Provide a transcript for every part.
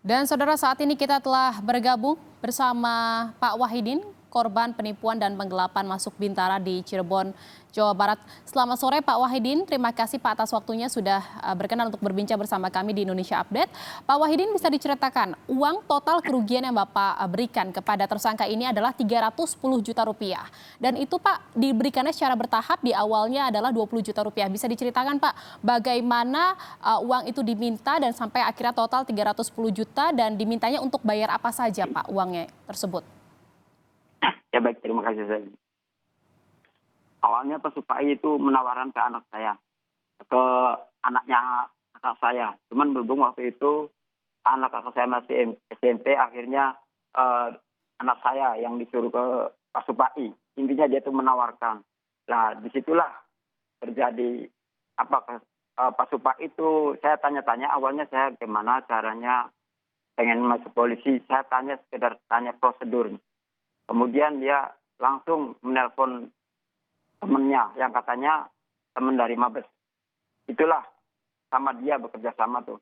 Dan saudara, saat ini kita telah bergabung bersama Pak Wahidin, korban penipuan dan penggelapan masuk Bintara di Cirebon, Jawa Barat. Selamat sore Pak Wahidin, terima kasih Pak atas waktunya sudah berkenan untuk berbincang bersama kami di Indonesia Update. Pak Wahidin, bisa diceritakan uang total kerugian yang Bapak berikan kepada tersangka ini adalah 310 juta rupiah. Dan itu Pak diberikannya secara bertahap, di awalnya adalah 20 juta rupiah. Bisa diceritakan Pak bagaimana uang itu diminta dan sampai akhirnya total 310 juta dan dimintanya untuk bayar apa saja Pak uangnya tersebut? Ya baik, terima kasih saya. Awalnya Pesupai itu menawarkan ke anak saya, ke anaknya kakak saya. Cuman berhubung waktu itu anak kakak saya masih SMP, akhirnya anak saya yang disuruh ke Pesupai. Intinya dia itu menawarkan. Nah, disitulah terjadi apa Pesupai itu saya tanya-tanya, awalnya saya gimana caranya pengen masuk polisi. Saya tanya sekedar tanya prosedur. Kemudian dia langsung menelpon temennya yang katanya teman dari Mabes. Itulah sama dia bekerja sama tuh.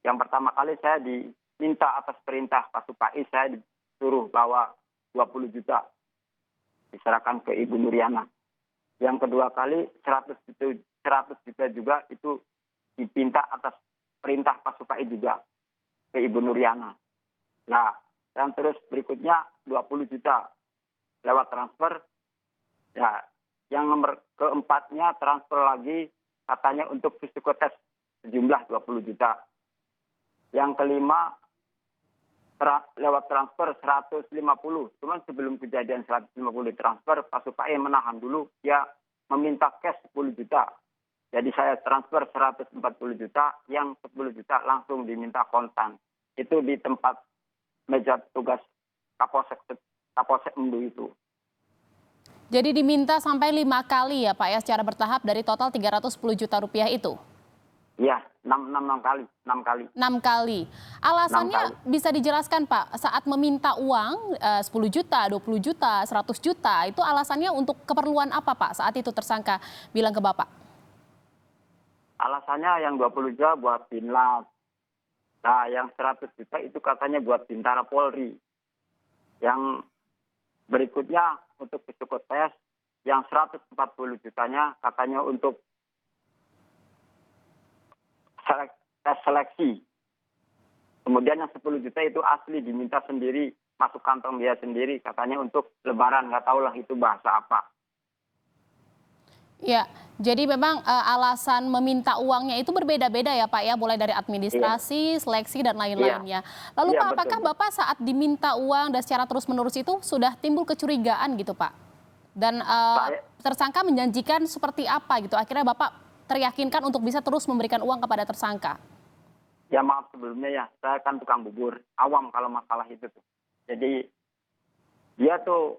Yang pertama kali saya diminta atas perintah Pak Supai, saya disuruh bawa 20 juta diserahkan ke Ibu Nuriana. Yang kedua kali 100 juta juga itu dipinta atas perintah Pak Supai juga ke Ibu Nuriana. Nah, dan terus berikutnya 20 juta lewat transfer. Ya, yang nomor keempatnya transfer lagi katanya untuk psikotes sejumlah 20 juta. Yang kelima lewat transfer 150. Cuman sebelum kejadian 150 transfer, Pak Supai menahan dulu, dia meminta cash 10 juta. Jadi saya transfer 140 juta, yang 10 juta langsung diminta kontan. Itu di tempat meja tugas Kapolsek Endu itu. Jadi diminta sampai 5 kali ya Pak ya, secara bertahap dari total 310 juta rupiah itu? Iya, 6 kali. 6 kali. Alasannya 6 kali. bisa dijelaskan Pak, saat meminta uang 10 juta, 20 juta, 100 juta, itu alasannya untuk keperluan apa Pak saat itu tersangka bilang ke Bapak? Alasannya yang 20 juta buat Binlas. Nah, yang 100 juta itu katanya buat Bintara Polri. Yang berikutnya untuk psikotes, yang 140 jutanya katanya untuk tes seleksi. Kemudian yang 10 juta itu asli diminta sendiri, masuk kantong dia sendiri, katanya untuk lebaran, nggak tahu lah itu bahasa apa. Ya, jadi memang alasan meminta uangnya itu berbeda-beda ya Pak ya, mulai dari administrasi, seleksi dan lain-lainnya. Lalu Iya, Pak, apakah betul. Bapak saat diminta uang dan secara terus-menerus itu sudah timbul kecurigaan gitu Pak? Dan tersangka menjanjikan seperti apa gitu, akhirnya Bapak teryakinkan untuk bisa terus memberikan uang kepada tersangka? Ya maaf sebelumnya ya, saya kan tukang bubur, awam kalau masalah itu tuh. Jadi dia tuh,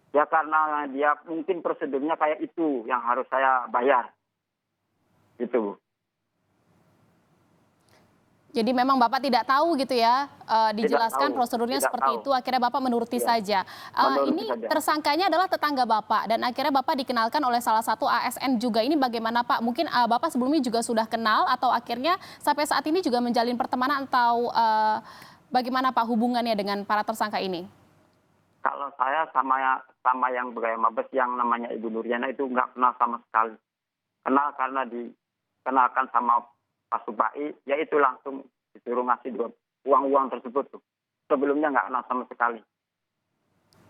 ya karena dia mungkin prosedurnya kayak itu yang harus saya bayar. Gitu. Jadi memang Bapak tidak tahu gitu ya, dijelaskan tahu, prosedurnya tidak seperti tahu. itu, akhirnya Bapak menuruti Iya, saja. menuruti Ini saja. tersangkanya adalah tetangga Bapak dan akhirnya Bapak dikenalkan oleh salah satu ASN juga. Ini bagaimana Pak? Mungkin Bapak sebelumnya juga sudah kenal atau akhirnya sampai saat ini juga menjalin pertemanan atau bagaimana Pak hubungannya dengan para tersangka ini? Kalau saya sama yang pegawai Mabes yang namanya Ibu Nuriana itu nggak kenal sama sekali. Kenal karena dikenalkan sama Pak Subai, ya itu langsung disuruh ngasih uang-uang tersebut tuh. Sebelumnya nggak kenal sama sekali.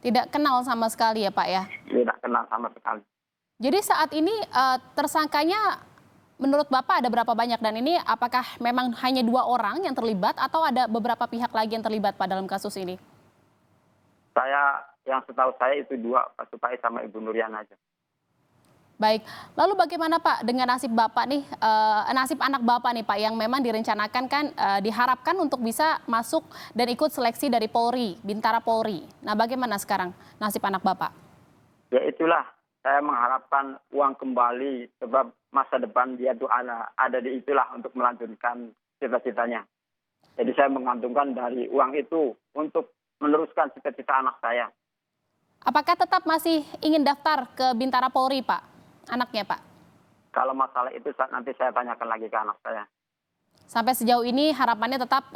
Tidak kenal sama sekali ya Pak ya? Tidak kenal sama sekali. Jadi saat ini tersangkanya menurut Bapak ada berapa banyak dan ini apakah memang hanya 2 orang yang terlibat atau ada beberapa pihak lagi yang terlibat Pak dalam kasus ini? Yang setahu saya itu 2, Pak Subai sama Ibu Nuriana aja. Baik, lalu bagaimana Pak dengan nasib Bapak nih, nasib anak Bapak nih Pak yang memang direncanakan kan diharapkan untuk bisa masuk dan ikut seleksi dari Polri, Bintara Polri. Nah bagaimana sekarang nasib anak Bapak? Ya itulah, saya mengharapkan uang kembali sebab masa depan dia tuh ada di itulah untuk melanjutkan cita-citanya. Jadi saya menggantungkan dari uang itu untuk meneruskan cita-cita anak saya. Apakah tetap masih ingin daftar ke Bintara Polri Pak, anaknya Pak? Kalau masalah itu nanti saya tanyakan lagi ke anak saya. Sampai sejauh ini harapannya tetap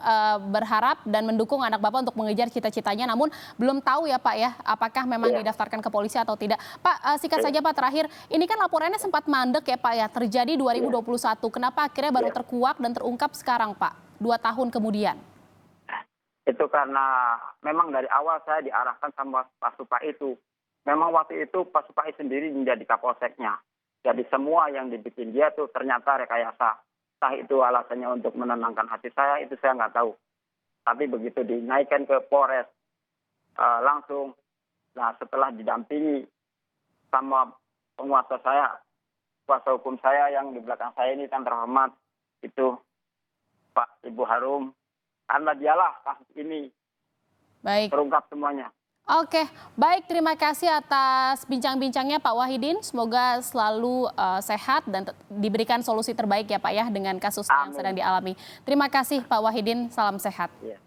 berharap dan mendukung anak Bapak untuk mengejar cita-citanya, namun belum tahu ya Pak ya, apakah memang didaftarkan ke polisi atau tidak. Pak, singkat saja Pak terakhir, ini kan laporannya sempat mandek ya Pak ya, terjadi 2021. Kenapa akhirnya baru terkuak dan terungkap sekarang Pak, 2 tahun kemudian? Itu karena memang dari awal saya diarahkan sama Pak Supai itu. Memang waktu itu Pak Supai sendiri menjadi kapolseknya. Jadi semua yang dibikin dia tuh ternyata rekayasa. Entah itu alasannya untuk menenangkan hati saya, itu saya nggak tahu. Tapi begitu dinaikkan ke Polres, langsung, nah setelah didampingi sama penguasa saya, kuasa hukum saya yang di belakang saya ini yang terhormat, itu Pak Ibu Harum, karena dialah kasus ini Baik. terungkap semuanya. Oke, baik, terima kasih atas bincang-bincangnya Pak Wahidin. Semoga selalu sehat dan diberikan solusi terbaik ya Pak ya dengan kasus yang sedang dialami. Terima kasih Pak Wahidin, salam sehat. Iya.